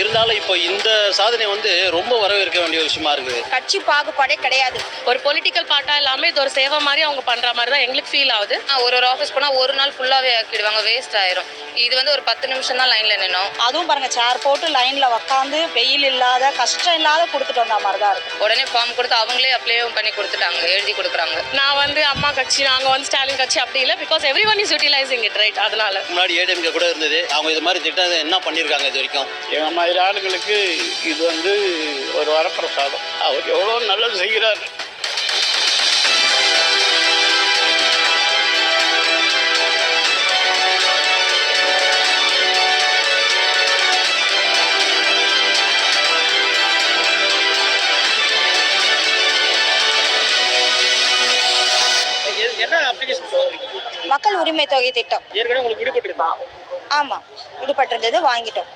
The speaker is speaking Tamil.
இருந்தாலும் இப்போ இந்த சாதனை வந்து ரொம்ப வரவேற்க வேண்டிய விஷயமா இருக்குது. கட்சி பாகுபாடே கிடையாது. ஒரு பொலிட்டிக்கல் பார்ட்டா இல்லாமல் இது ஒரு சேவை மாதிரி அவங்க பண்ற மாதிரி தான் எங்களுக்கு ஃபீல் ஆகுது. ஒரு ஆஃபீஸ் போனால் ஒரு நாள் ஃபுல்லாகவே ஆக்கிடுவாங்க, வேஸ்ட் ஆயிரும். இது வந்து ஒரு 10 நிமிஷம் தான் லைன்ல நின்னோம். அதுவும் பாருங்க, சேர் போட்டு லைன்ல உட்காந்து வெயில் இல்லாத கஷ்டம் இல்லாத கொடுத்துட்டு வந்த மாதிரி தான் இருக்கும். உடனே ஃபார்ம் கொடுத்து அவங்களே அப்ளை பண்ணி கொடுத்துட்டாங்க, எழுதி கொடுக்குறாங்க. நான் வந்து அம்மா கட்சி, நாங்கள் வந்து ஸ்டாலின் கட்சி அப்படி இல்லை. Because every one is utilising it, right? அதனால முன்னாடி ஏடிஎம்கே கூட இருந்தது. அவங்க இது மாதிரி திட்டம் என்ன பண்ணியிருக்காங்க இது வரைக்கும்? எங்கள் மாதிரி ஆளுங்களுக்கு இது வந்து ஒரு வரப்பிரசாதம். அவர் எவ்வளோ நல்லது செய்கிறார். என்ன அப்ளிகேஷன் சொல்றீங்க? மக்கள் உரிமை தொகை திட்டம் ஏற்கனவே உங்களுக்கு விடுபட்டு இருக்கா? ஆமா, விடுபட்டிருந்தது, வாங்கிட்டோம்.